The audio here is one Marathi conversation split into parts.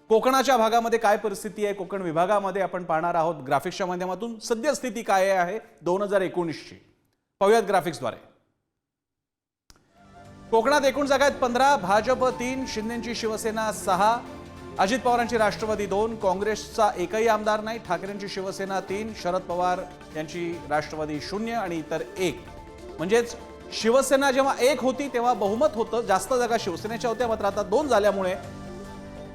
कोकणाच्या भागामध्ये काय परिस्थिती आहे, कोकण विभागामध्ये आपण पाहणार आहोत ग्राफिक्सच्या माध्यमातून सद्यस्थिती काय आहे 2019ची पाहूयात ग्राफिक्सद्वारे। कोकणात एकूण जागा आहेत 15, भाजप 3, शिंदेची शिवसेना 6, अजित पवारांची राष्ट्रवादी 2, काँग्रेसचा एकही आमदार नाही, ठाकरेंची शिवसेना 3, शरद पवार यांची राष्ट्रवादी 0 आणि इतर 1। म्हणजेच शिवसेना जेव्हा 1 होती तेव्हा बहुमत होतं, जास्त जागा शिवसेनेच्या होत्या, मात्र आता 2 झाल्यामुळे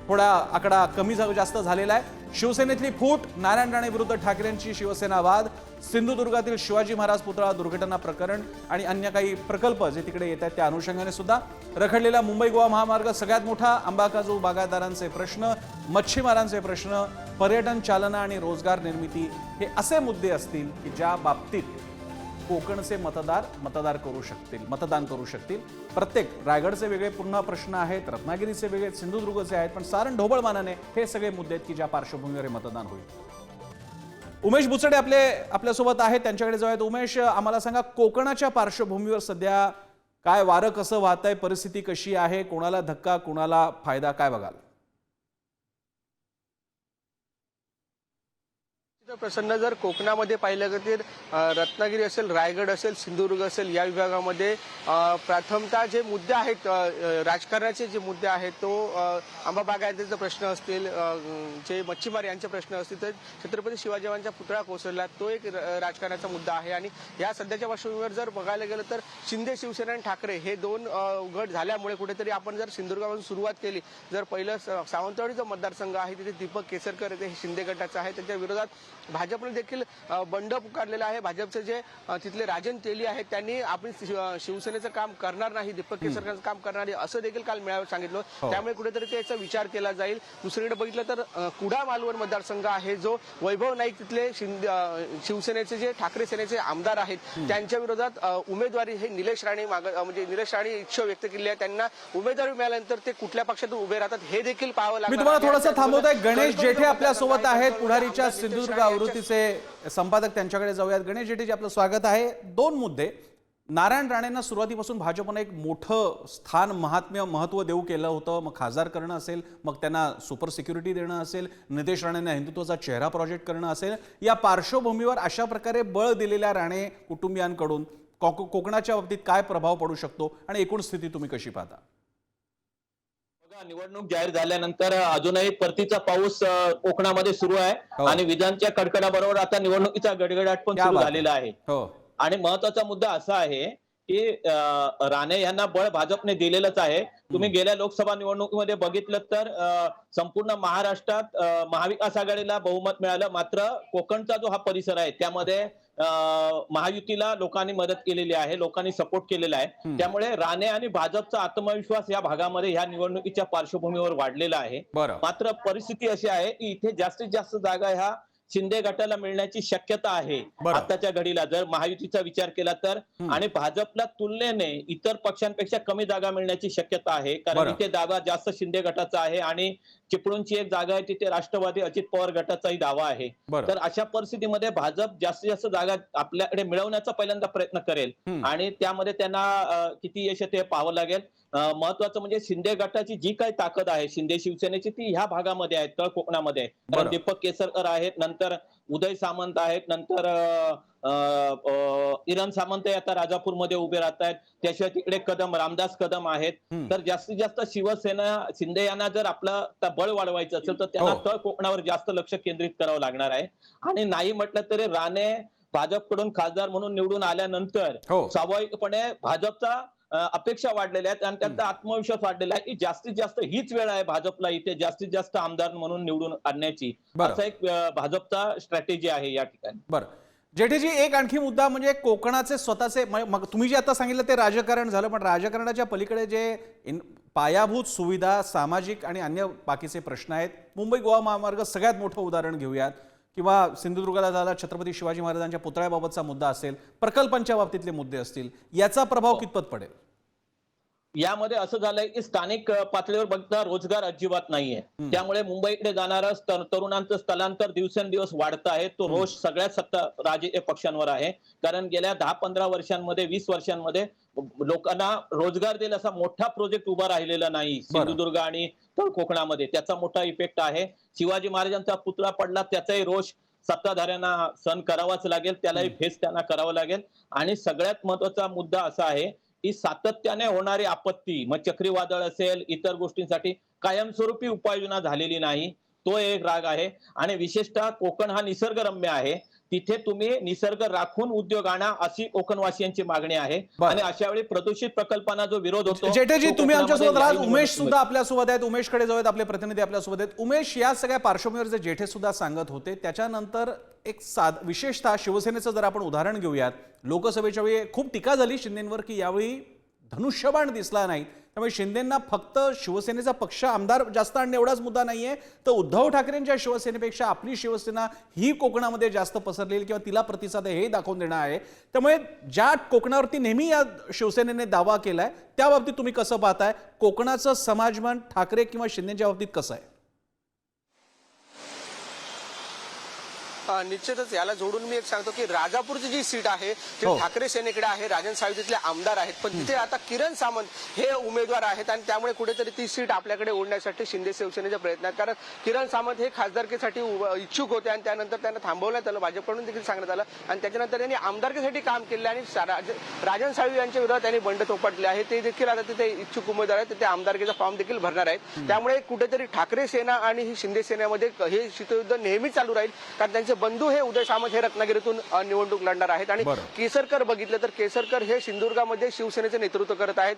थोडा आकडा कमी जास्त झालेला आहे। शिवसेनेतली फूट, नारायण राणे विरुद्ध ठाकरेंची शिवसेना वाद, सिंधुदुर्गातील शिवाजी महाराज पुतळा दुर्घटना प्रकरण आणि अन्य काही प्रकल्प जे तिकडे येत आहेत त्या अनुषंगाने सुद्धा रखडलेला मुंबई गोवा महामार्ग सगळ्यात मोठा, आंबा काजू बागायतदारांचे प्रश्न, मच्छीमारांचे प्रश्न, पर्यटन चालना आणि रोजगार निर्मिती हे असे मुद्दे असतील की ज्या बाबतीत कोकणचे मतदान करू शकतील। प्रत्येक रायगडचे वेगळे पुन्हा प्रश्न आहेत, रत्नागिरीचे वेगळे, सिंधुदुर्गचे आहेत, पण सारण ढोबळमानाने हे सगळे मुद्दे आहेत की ज्या पार्श्वभूमीवर मतदान होईल। उमेश बुचडे आपल्यासोबत आहेत, त्यांच्याकडे जाऊयात। उमेश, आम्हाला सांगा कोकणाच्या पार्श्वभूमीवर सध्या काय वारं कसं वाहतंय, परिस्थिती कशी आहे, कोणाला धक्का कोणाला फायदा, काय बघाल? प्रसन्न जर कोकणामध्ये पाहिलं तर रत्नागिरी असेल, रायगड असेल, सिंधुदुर्ग असेल या विभागामध्ये प्रथमतः जे मुद्दे आहेत, राजकारणाचे जे मुद्दे आहेत तो आंबा बागायतीचा प्रश्न असतील, जे मच्छीमार यांचे प्रश्न असतील, तर छत्रपती शिवाजीरावांचा पुतळा कोसळला तो एक राजकारणाचा मुद्दा आहे। आणि या सध्याच्या पार्श्वभूमीवर जर बघायला गेलं तर शिंदे शिवसेना आणि ठाकरे हे 2 गट झाल्यामुळे कुठेतरी आपण जर सिंधुदुर्गापासून सुरुवात केली, जर पहिलं सावंतवाडी जो मतदारसंघ आहे तिथे दीपक केसरकर हे शिंदे गटाचा आहे, त्यांच्या विरोधात भाजपने देखील बंड पुकारलेला आहे। भाजपचे जे तिथले राजन तेली आहेत त्यांनी आपण शिवसेनेचं काम करणार नाही, दीपक केसरकरांचं काम करणार नाही असं देखील काल मेळाव्यात सांगितलं। त्यामुळे कुठेतरी त्याचा विचार केला जाईल। दुसरीकडे बघितलं तर कुडाळ मालवण मतदारसंघ आहे, जो वैभव नाईक तिथले शिवसेनेचे जे ठाकरे सेनेचे आमदार आहेत त्यांच्या विरोधात उमेदवारी हे निलेश राणे म्हणजे निलेश राणे इच्छा व्यक्त केली आहे। त्यांना उमेदवारी मिळाल्यानंतर ते कुठल्या पक्षातून उभे राहतात हे देखील पाहावं लागेल। मी तुम्हाला थोडंसं थांबवतोय। गणेश जेठे आपल्या सोबत आहेत, पुढारीच्या सिंधुदुर्ग आवृत्तीचे संपादक, त्यांच्याकडे जाऊयात। गणेश जेठेजी, आपलं स्वागत आहे। 2 मुद्दे, नारायण राणेंना सुरुवातीपासून भाजपने एक मोठं स्थान, महत्त्व देऊ केलं होतं, मग खासदार करणं असेल, मग त्यांना सुपर सिक्युरिटी देणं असेल, नितेश राणेंना हिंदुत्वाचा चेहरा प्रोजेक्ट करणं असेल, या पार्श्वभूमीवर अशा प्रकारे बळ दिलेल्या राणे कुटुंबियांकडून कोकणाच्या बाबतीत काय प्रभाव पडू शकतो आणि एकूण स्थिती तुम्ही कशी पाहता? निवडणूक जाहीर झाल्यानंतर अजूनही परतीचा पाऊस कोकणामध्ये सुरू आहे आणि विधानच्या कडकडाबरोबर आता निवडणुकीचा गडगडाट पण सुरू झालेला आहे। आणि महत्वाचा मुद्दा असा आहे की राणे यांना बळ भाजपने दिलेलंच आहे। तुम्ही गेल्या लोकसभा निवडणुकीमध्ये बघितलं तर संपूर्ण महाराष्ट्रात महाविकास आघाडीला बहुमत मिळालं, मात्र कोकणचा जो हा परिसर आहे त्यामध्ये महायुतीला लोकांनी मदत केलेली आहे, लोकांनी सपोर्ट केलेला आहे। त्यामुळे राणे आणि भाजपचा आत्मविश्वास या भागामध्ये ह्या निवडणुकीच्या पार्श्वभूमीवर वाढलेला आहे। मात्र परिस्थिती अशी आहे की इथे जास्तीत जास्त जागा ह्या शिंदे गटाला मिळण्याची शक्यता आहे आताच्या घडीला जर महायुतीचा विचार केला तर, आणि भाजपला तुलनेने इतर पक्षांपेक्षा कमी जागा मिळण्याची शक्यता आहे, कारण इथे दावा जास्त शिंदे गटाचा आहे आणि चिपळूणची एक जागा आहे तिथे राष्ट्रवादी अजित पवार गटाचाही दावा आहे। तर अशा परिस्थितीमध्ये भाजप जास्तीत जास्त जागा आपल्याकडे मिळवण्याचा पहिल्यांदा प्रयत्न करेल आणि त्यामध्ये त्यांना किती यश ते पाहावं लागेल। महत्वाचं म्हणजे शिंदे गटाची जी काही ताकद आहे शिंदे शिवसेनेची ती ह्या भागामध्ये आहे, तळ कोकणामध्ये आहे। कारण दीपक केसरकर आहेत, नंतर उदय सामंत आहेत, नंतर इरण सामंत आता राजापूरमध्ये उभे राहत आहेत, त्याशिवाय तिकडे रामदास कदम आहेत। तर जास्तीत जास्त शिवसेना शिंदे यांना जर आपलं बळ वाढवायचं असेल तर त्यांना तळ कोकणावर जास्त लक्ष केंद्रित करावं लागणार आहे। आणि नाही म्हटलं तरी राणे भाजपकडून खासदार म्हणून निवडून आल्यानंतर स्वाभाविकपणे भाजपचा अपेक्षा वाढलेल्या आहेत आणि त्यांचा आत्मविश्वास वाढलेला आहे की जास्तीत जास्त हीच वेळ आहे भाजपला इथे जास्तीत जास्त आमदार म्हणून निवडून आणण्याची, असा एक भाजपचा स्ट्रॅटेजी आहे या ठिकाणी। बरं जेठेजी, एक आणखी मुद्दा म्हणजे कोकणाचे स्वतःचे, मग तुम्ही जे आता सांगितलं ते राजकारण झालं, पण राजकारणाच्या पलीकडे जे पायाभूत सुविधा, सामाजिक आणि अन्य बाकीचे प्रश्न आहेत, मुंबई गोवा महामार्ग सगळ्यात मोठं उदाहरण घेऊयात, किंवा सिंधुदुर्गाला झाला छत्रपती शिवाजी महाराजांच्या पुतळ्याबाबतचा मुद्दा असेल, प्रकल्पांच्या बाबतीतले मुद्दे असतील, याचा प्रभाव कितपत पडेल? यामध्ये असं झालंय की स्थानिक पातळीवर बघता रोजगार अजिबात नाहीये, त्यामुळे मुंबईकडे जाणारं तरुणांचं स्थलांतर दिवसेंदिवस वाढत आहे। तो रोष सगळ्याच राजकीय पक्षांवर आहे, कारण गेल्या 10-15 वर्षांमध्ये 20 वर्षांमध्ये लोकांना रोजगार देईल असा मोठा प्रोजेक्ट उभा राहिलेला नाही सिंधुदुर्ग आणि तळ कोकणामध्ये. त्याचा मोठा इफेक्ट आहे. शिवाजी महाराजांचा पुतळा पडला, त्याचाही रोष सत्ताधाऱ्यांना सहन करावाच लागेल, त्यालाही फेस त्यांना करावं लागेल. आणि सगळ्यात महत्वाचा मुद्दा असा आहे की सातत्याने होणारी आपत्ती, मग चक्रीवादळ असेल, इतर गोष्टींसाठी कायमस्वरूपी उपाययोजना झालेली नाही, तो एक राग आहे. आणि विशेषतः कोकण हा निसर्गरम्य आहे, तिथे तुम्ही निसर्ग राखून उद्योग आणा अशी कोकणवासियांची मागणी आहे. आणि अशा वेळी प्रदूषित प्रकल्पांना जो विरोध होतो. जेठेजी, तुम्ही आमच्यासोबत राहत, उमेश सुद्धा आपल्यासोबत आहेत. उमेशकडे जाऊयात, आपले प्रतिनिधी आपल्यासोबत आहेत. उमेश, या सगळ्या पार्श्वभूमीवर जे जेठे सुद्धा सांगत होते त्याच्यानंतर एक विशेषतः शिवसेनेचं जर आपण उदाहरण घेऊयात, लोकसभेच्या वेळी खूप टीका झाली शिंदेंवर की यावेळी धनुष्यबाण दिसला नाही, त्यामुळे शिंदेंना फक्त शिवसेनेचा पक्ष आमदार जास्त आणणे एवढाच मुद्दा नाहीये, तर उद्धव ठाकरेंच्या शिवसेनेपेक्षा आपली शिवसेना ही कोकणामध्ये जास्त पसरलेली किंवा तिला प्रतिसाद हे दाखवून देणं आहे. त्यामुळे ज्या कोकणावरती नेहमी या शिवसेनेने दावा केलाय त्या बाबतीत तुम्ही कसं पाहताय? कोकणाचं समाजमन ठाकरे किंवा शिंदेच्या बाबतीत कसं आहे? निश्चितच याला जोडून मी एक सांगतो की राजापूरची जी सीट आहे ती ठाकरे सेनेकडे आहे, राजन सावंतले आमदार आहेत, पण तिथे आता किरण सामंत हे उमेदवार आहेत आणि त्यामुळे कुठेतरी ती सीट आपल्याकडे ओढण्यासाठी शिंदे शिवसेनेचे प्रयत्न आहेत. कारण किरण सामंत हे खासदारकीसाठी इच्छुक होते आणि त्यानंतर त्यांना थांबवण्यात आलं, भाजपकडून देखील सांगण्यात आलं आणि त्याच्यानंतर त्यांनी आमदारकीसाठी काम केले आणि राजन साळवी यांच्या विरोधात त्यांनी बंड थोपटले आहे. ते देखील आता तिथे इच्छुक उमेदवार आहेत, ते आमदारकीचा फॉर्म देखील भरणार आहेत. त्यामुळे कुठेतरी ठाकरे सेना आणि ही शिंदे सेनेमध्ये हे शीतयुद्ध नेहमी चालू राहील, कारण त्यांचे बंधू हे उदय सामंत हे रत्नागिरीतून निवडणूक लढणार आहेत. आणि केसरकर बघितलं तर केसरकर हे सिंधुदुर्गामध्ये शिवसेनेचे नेतृत्व करत आहेत,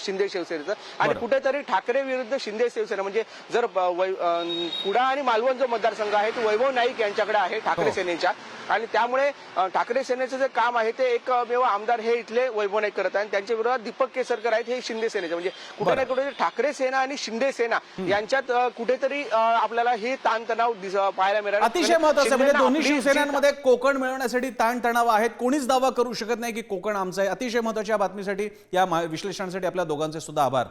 शिंदे शिवसेनेचं. आणि कुठेतरी ठाकरे विरुद्ध शिंदे शिवसेना म्हणजे जर कुडा आणि मालवण जो मतदारसंघ आहे तो वैभव नाईक यांच्याकडे आहे ठाकरे सेनेच्या, आणि त्यामुळे ठाकरे सेनेचं जे काम आहे ते एकमेव आमदार हे इथले वैभव नाईक करत आहेत. त्यांच्या विरोधात दीपक केसरकर आहेत, हे शिंदे सेनेचे. म्हणजे कुठे ना कुठे ठाकरे सेना आणि शिंदे सेना यांच्यात कुठेतरी आपल्याला हे ताणतणाव पाहायला मिळाला. अतिशय महत्त्वाचं म्हणजे दोन्ही शिवसेनांमध्ये कोकण मिळवण्यासाठी ताणतणाव आहेत. कोणीच दावा करू शकत नाही की कोकण आमचं आहे. अतिशय महत्त्वाच्या बातमीसाठी, या विश्लेषणासाठी आपल्या दोघांचे सुद्धा आभार.